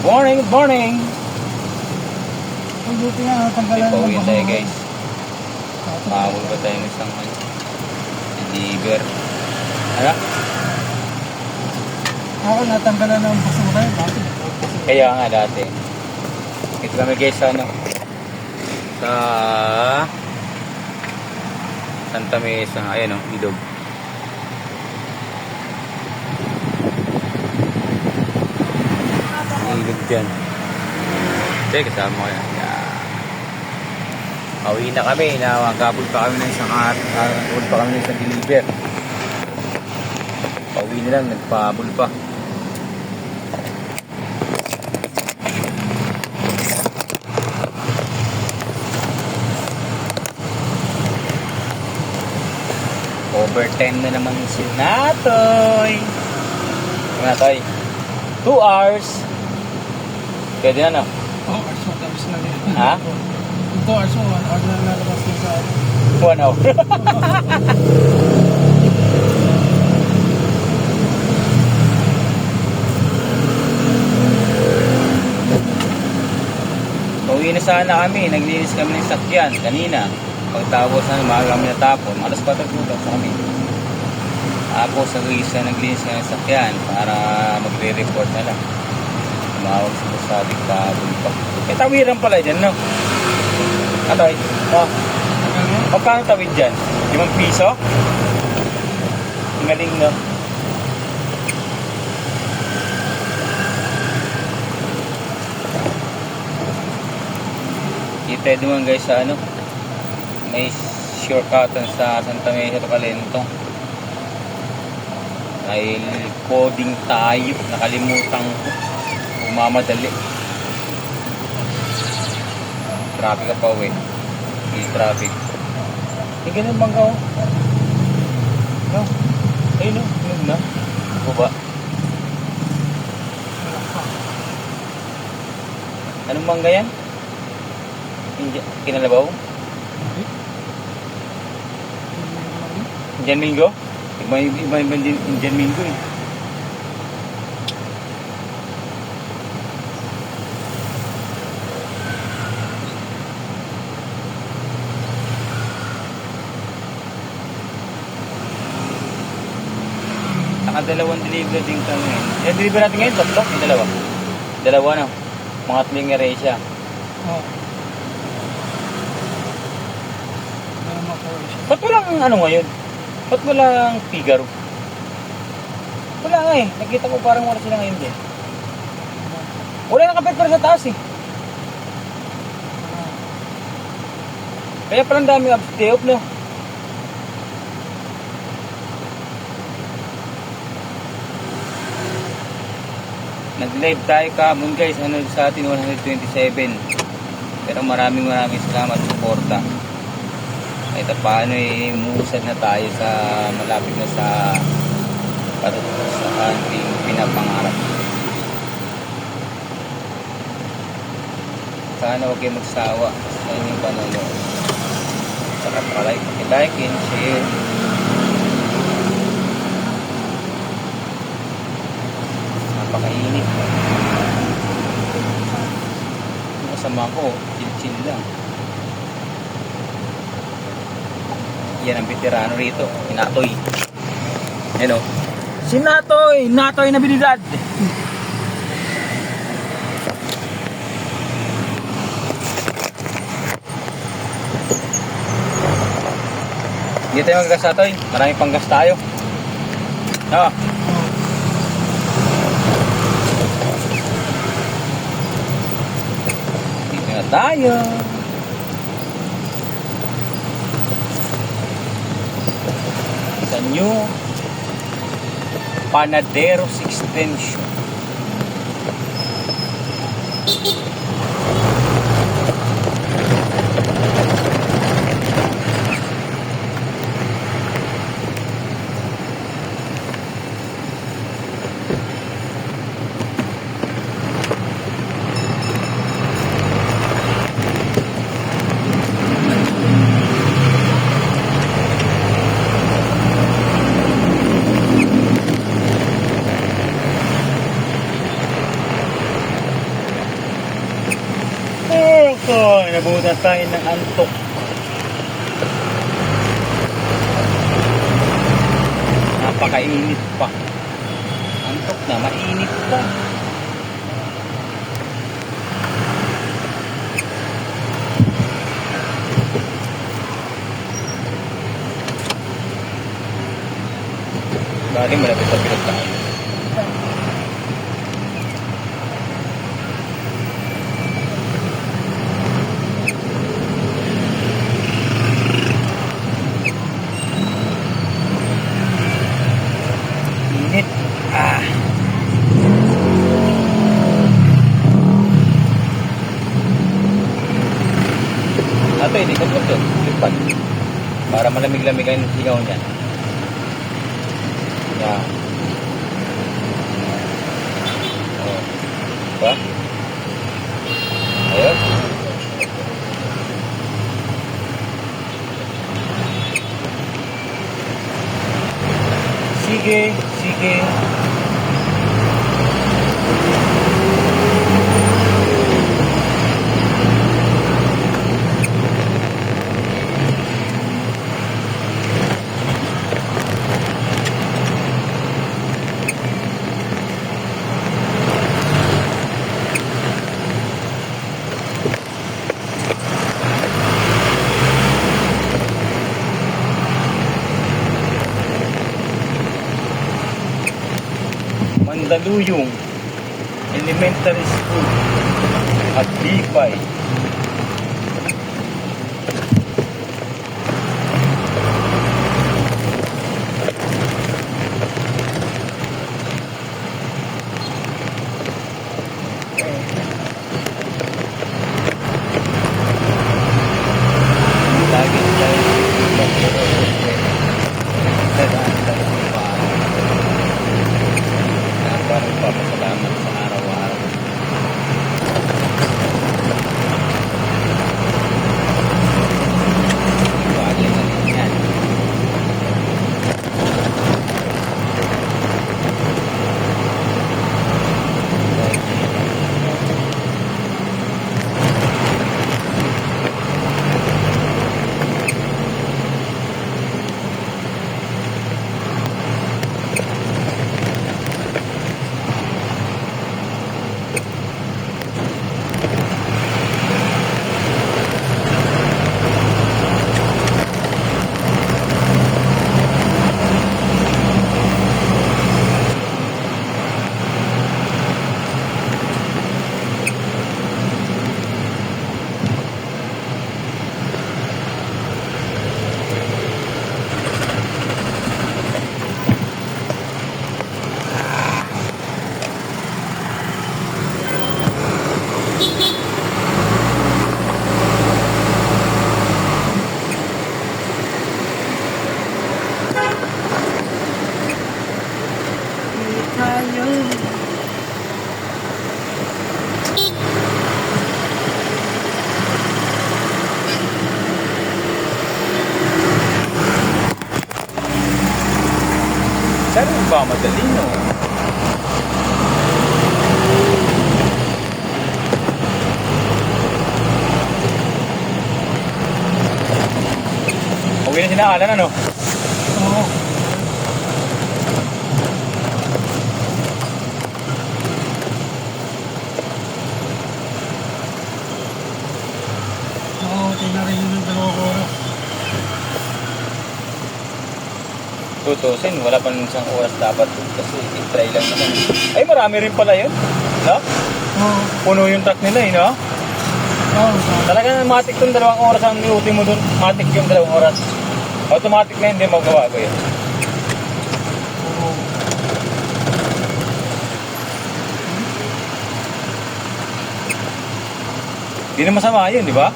Morning, good morning. Ang buti nga, natanggalan ng Pauwi tayo bahura. guys. Mahawal ba tayo ng isang deliver? Ano? Ako natanggalan ng basura. Bakit? Kaya nga dati. Ito kami guys sa ano? Sa Santa Mesa. Ayan o, ilog. Ilog dyan. Sige, kasama ko yan. Pauwi na kami. Nakagabol pa kami ng isang nakagabol pa kami ng isang deliver. Pauwi na lang, nagpahabol pa. Overtime na naman si Natoy. Natoy, 2 hours. Pwede na, no? Oo, hours mo, tapos na rin. Ha? 2 hours mo, 1 hour na nalabas din sa 1 hour. Pauwi na sana kami. Naglinis kami ng sakyan kanina. Pagtapos na umaga kami natapon. Alas 4 sa kami. Tapos naglinis kami ng sakyan para magre-report na lang. Tumawag sa sabi kabul pa. Eh, tawiran pala dyan, no? Atoy, no? Magkano tawid dyan? 5 piso? Ang galing, no? Kita naman guys sa ano, may shortcutan sa Santa Mesa Calento. Dahil coding tayo, nakalimutan ko. Mamadali. Traffic ka pa uwi. Traffic. Hindi ganun bangka o. No? Ayun no? Ayun na. Baba. Anong bangga yan? Kinalabaw? Indian Mingo? Iba Indian Mingo eh. Nakadalawang deliver din kami ngayon. Yung deliver natin ngayon, tatlo? Yung dalawa? Dalawa na. Mga tlingere siya. Oo. Ba't walang ano ngayon? Ba't walang Figaro? Wala nga eh. Nakita ko parang wala sila ngayon din. Wala nakapit para sa taas eh. Kaya palang dami upstay up, no? Nag-live tayo kahapon guys, ano sa atin 127. Pero maraming salamat sa suporta. Kahit paano eh, umuusad na tayo sa malapit na sa patutupos sa ating pinapangarap. Sana huwag kayo magsawa sa inyong panonood. Saka like and share. Napakainit. Masama ko, chill lang. Yan ang veterano rito, si Natoy. Ayan o. Si Natoy! Natoy na bilidad! Hindi tayo magagas, Natoy. Maraming panggas tayo. No? Dito na tayo. Sa new Panaderos Extension. Naabutan tayo ng antok. Napakainit pa. Antok na, mainit pa. Bali, malapit sa pilot tayo. Init. Ato, hindi ko ito. Lipat. Para malamig-lamig ang sigaw niya. Yan. Oh. Diba? Ayun. Sige, sige. Mandaluyong Elementary School at Bipay. Lagi tayo parang papasalamat sa araw-araw. Bagay na rin yan. Saan ba madali, no? Huwag na sinaalan, ano? Oo. Oo, tingnan rin yung 2 oras. Tutusin, wala pa ng isang oras dapat kasi i-try lang naman. Ay, marami rin pala yun. No? Oo. Puno yung truck nila, no? Oo. Talagang matik yung 2 oras ang niuti mo dun. Matik yung 2 oras. Automatic na hindi magawa ko yun. Oo. Hindi na masama yun, di ba?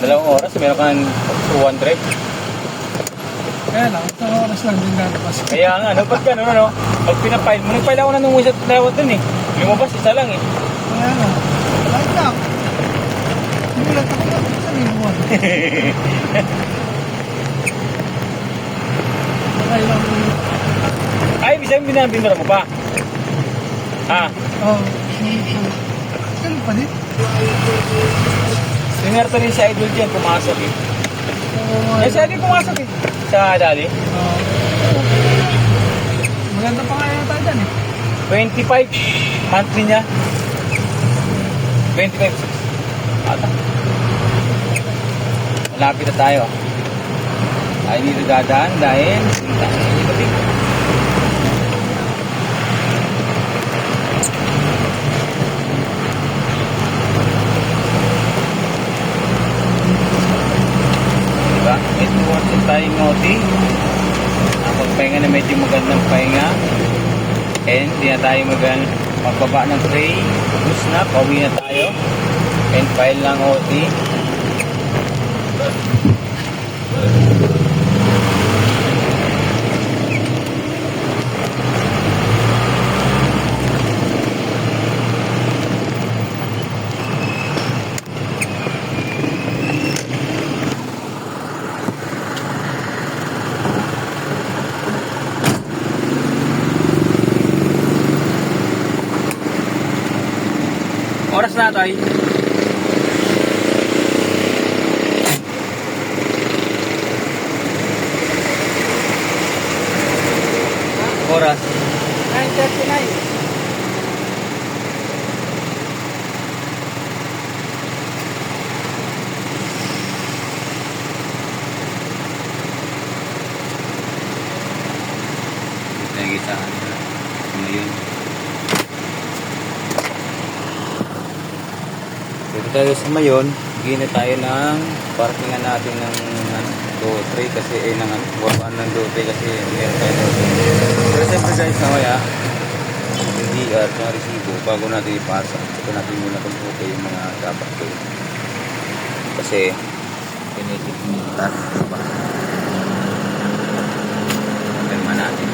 2 oras, meron ka ng 200. Kaya lang, 2 oras lang din lalabas. Kaya nga, no, pag gano'n, ano, pag pinapile mo, nagpile ako na nung isa dawat dun eh. Lumabas, isa lang eh. Kaya nga, light up. Hindi lang ako na, sa libuan. Kaya lang, Ay, ibig sabihin binabindura mo pa. Ha? oo. Ganun pa din. Sinerto rin si Idol dyan, pumasok eh. Eh, siya din pumasok eh. Sa dali. Maganda pa kaya tayo dyan eh. 25 monthly niya. 25. Ata. Malapit na tayo. Ay, dito dadaan dahil sinta. Diba? May towards yung tayong ngoti. Pagpahinga na medyo magandang pahinga. And di na tayo magbaba ng tray. Bus na, pauwi na tayo. And file lang OT. Oras na tayo. Oras. 9:39. Nagisahan na. Ngayon. Dito tayo sa Mayon. Gina tayo ng parkingan natin ng do-tray kasi ng buwan ng do-tray kasi meron tayo do-tray. Pero siyempre guys, mamaya hindi at mga resibo bago natin ipasa. Ito natin muna kung okay yung mga dapat ko. Kasi pinitik nila ba? Kalma natin.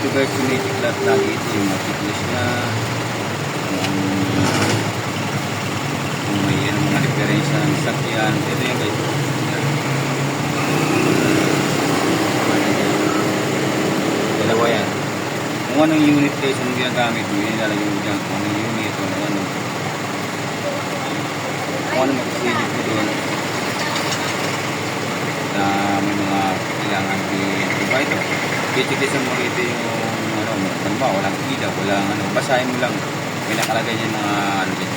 Ito guys, sumiklat lagi ito yung matiklis niya kung may mga diferensya ng sakyan. Ito yan guys. Dalawa yan. Kung anong unit guys ang ginagamit mo, yun nilalagay mo dyan. Kung anong unit o ano. Kung ano magsisilip mo doon na may mga kailangan diba ito. Titikisan mo rito yung ano, ba, walang ilaw, walang ano, basahin mo lang. May nakalagay niya mga ano dito.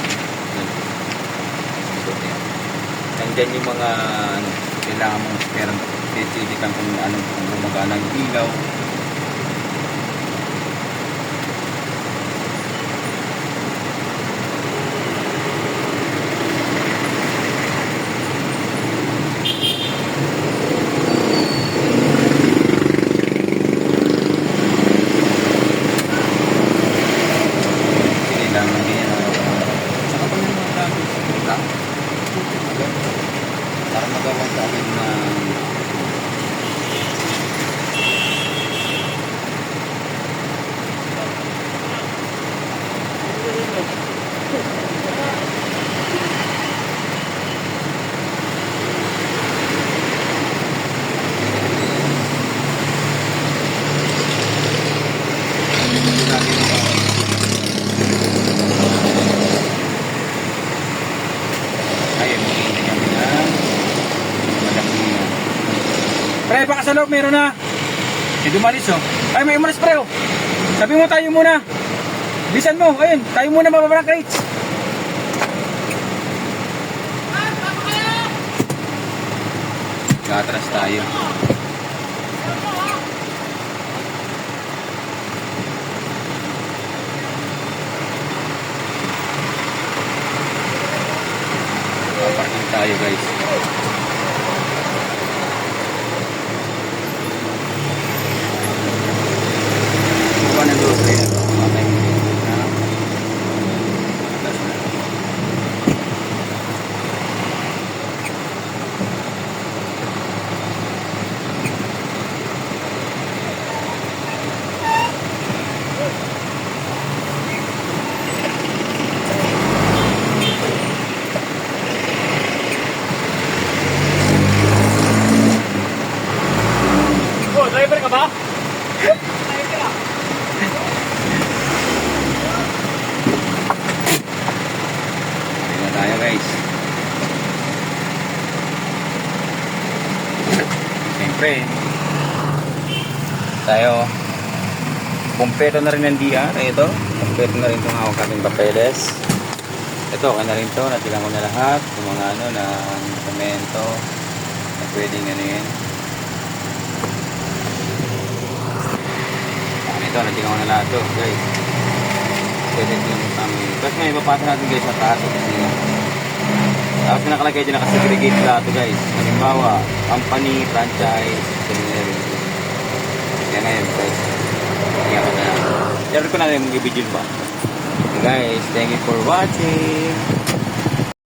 Nandyan yung mga ano, kailangan mong perang titikisan kung ano, kung gumagana ng ilaw. Para magawa sa akin na pre, baka sa loob meron na. Eh, dumalis oh. Ay, may umalis pre oh. Sabi mo tayo muna. Bisan mo, ayun. Tayo muna mababa ng crates. Gatras tayo. tayo guys. Kuha ng dose rin. Okay. Oh, driver ka ba? Tingnan tayo guys. Siyempre, tayo, kumpleto na rin ang DR. Ito, kumpleto na rin itong hawak ating papeles. Ito, okay na rin ito. Natilang ko na lahat. Yung mga ano na dokumento na pwedeng ano yun. Ito, natilang ko na lahat ito guys. Pwede ito yung family. Tapos ngayon, papasa natin guys sa taas. Kasi tapos nakalagay dyan nakasegregate lahat ito guys. Halimbawa, company, franchise, seminary. Kaya ngayon guys. Kaya ka na. Share ko na yung mag-video ba. Guys, thank you for watching.